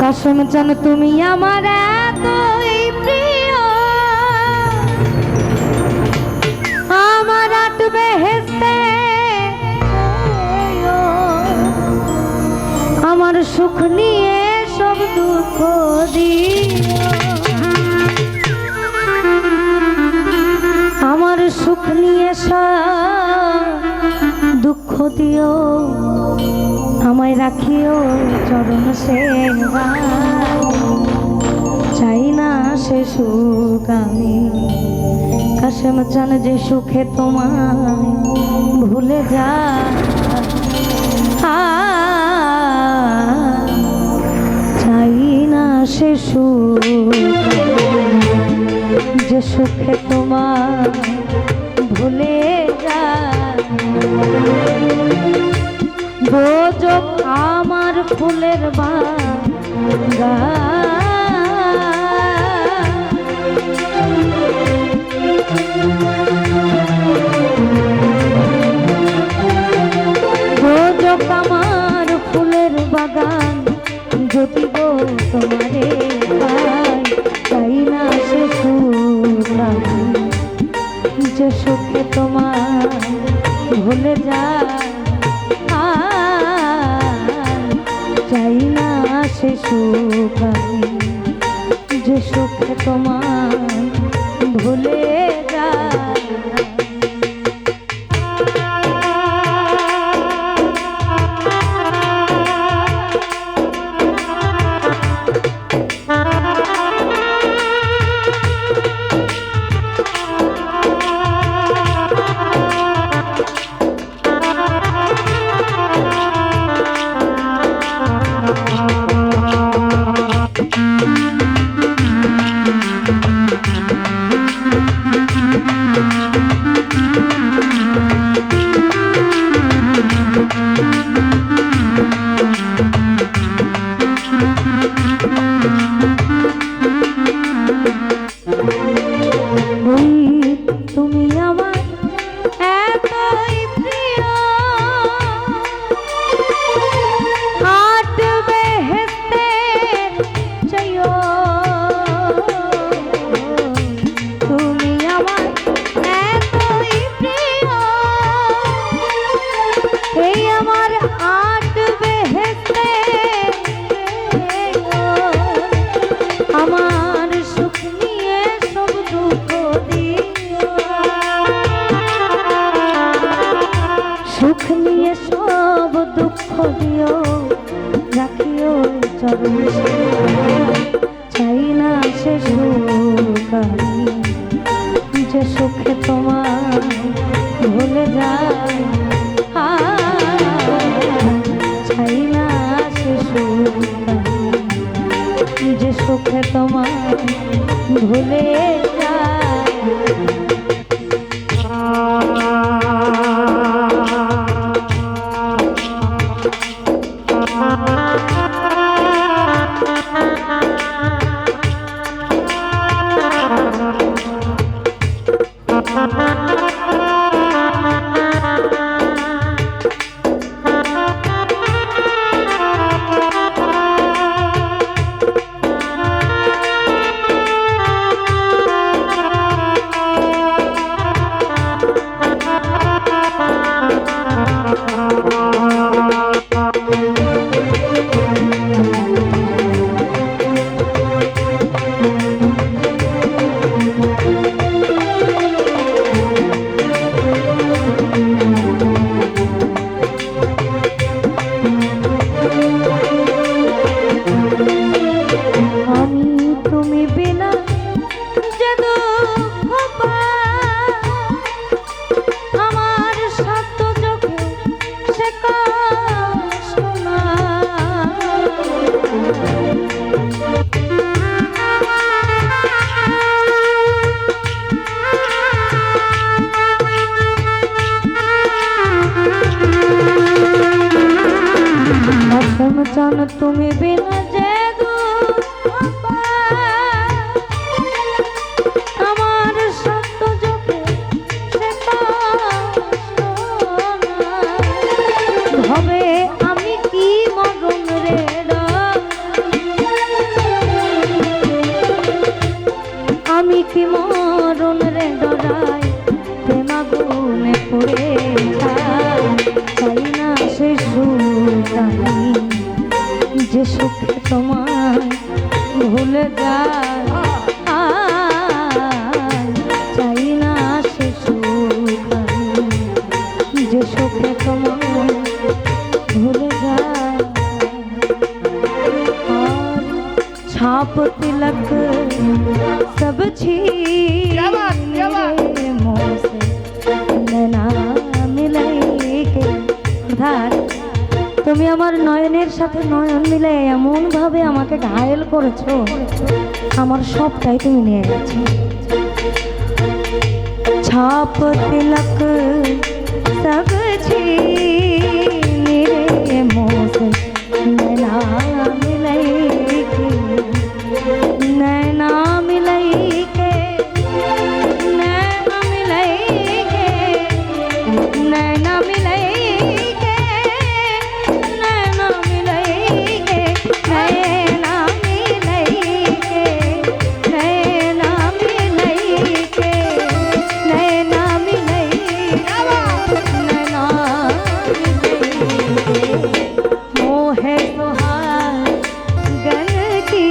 কাসম জান তুমি আমার এতই প্রিয়, আমার আট বেহেশতে আমার সুখ নিয়ে সব দুঃখ দিও, আমার সুখ নিয়ে সব দুঃখ দিও, আমায় রাখিও চরণ সেবায়, চাই না সে সুখ আমি। কাসেম জান যে সুখে তোমায় ভুলে যায়, চাই না সে সুখ যে সুখে তোমায় ভুলে যায়। রোজক আমার ফুলের রোজক আমার ফুলের বাগান, যদি গো তোমারে পাই, চাই না সে সুখ যে সুখে তোমার ভুলে যায়, চাই না সে সুখ যে সুখে তোমার ভুলে যায়। তুমি আমার এতই প্রিয়, আট বেহেশতের চাইও, তুমি আমার এতই প্রিয়, এই আমার আট বেহেশতের আমার সুখ নিয়ে সব দুঃখ দিও, সুখ নিয়ে সব দুঃখ দিও, রাখিও চরণ সেবায়, চাই না সে সুখ যে সুখে তোমার ভুলে যায়, চাই না সে সুখ যে সুখে তোমার ভুলে যায়। কি মরণ রে ডরাই প্রেম আগুনে পড়ে যায় চাই না সে সুখ আমি যে সুখে তোমায় ভুলে যায় চাই না সে সুখ আমি যে সুখে তোমায় ভুলে যায় छाप तिलक सब छीन रे मोह से नैना मिलाइके ধার তুমি আমার নয়নের সাথে নয়ন মিলে এমন ভাবে আমাকে ঘায়েল করেছো আমার সবটাই তুমি নিয়ে গেছো ছাপ তিলক সব छीन रे मोह से नैना मिलाइके नैना मिलाइके नैना मिलाइके नैना मिलाइके नैना मिलाइके नैना मिलाइके नैना मिलाइके नैना मिलाइके नैना मिलाइके मोहे सुहाग गन की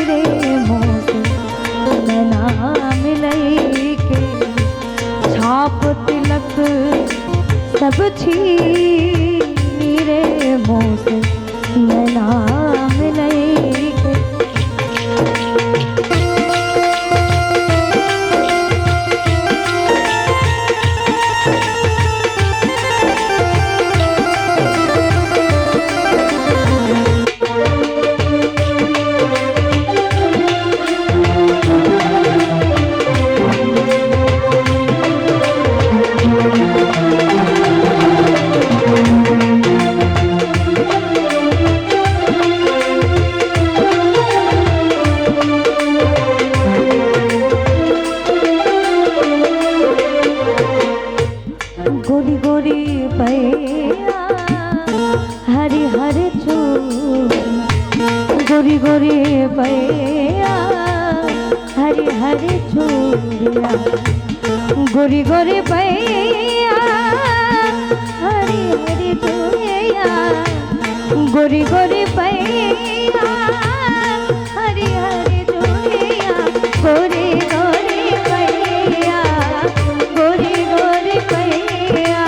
रे मोह से नैना मिलाइके छाप तिलक सब छीन रे मोह से नैना मिलाइके गोरी गोरी पैया हरी हरी चूड़ गोरी गोरी पैया हरी हरी चूड़िया गोरी गोरी पैया हरी हरी चूड़िया गोरी गोरी पैया हरी हरी चूड़िया गोरी गोरी पैया गोरी गोरी पैया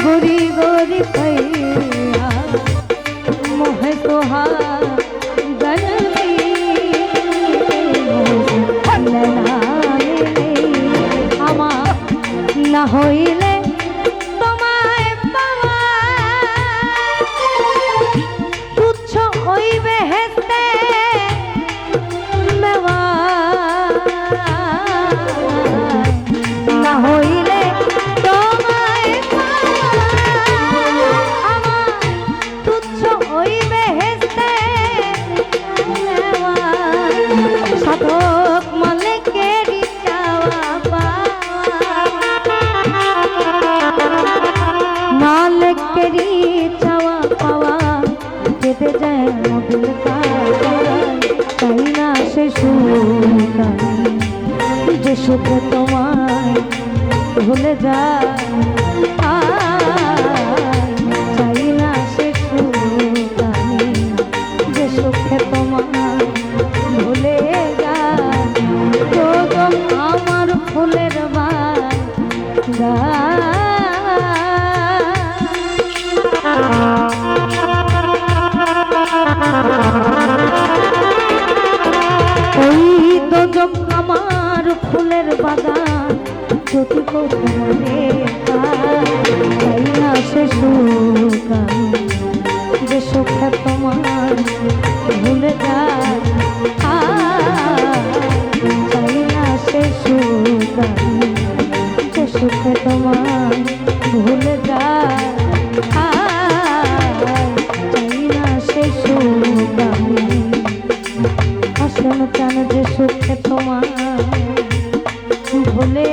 गोरी गोरी पैया मोह सुहाग गन ना হইলে তোমায় পাওয়া তুচ্ছ হইবে হেসতে মেওয়া না হইলে তোমায় পাওয়া আমার তুচ্ছ হইবে হেসতে মেওয়া সাধক মালিকেরই চাওয়া মালিকেরই চাওয়া পাওয়া যেতে যায় মোদের চাই না সে সুখ যে সুখে তোমায় ভুলে যায় চাই না সে সুখ যে সুখে তোমায় ভুলে যায় তো আমার ফুলের বাগান ওই দোজক আমার ফুলের বাগান যদি কোথায় চাই না সে সুখ যে সুখে তোমার ভুলে যায় চাই না সে সুখ যে সুখে তোমার ভুলে যায় চাই না সে সুখ আসন চান যে সুখে তোমার ভুলে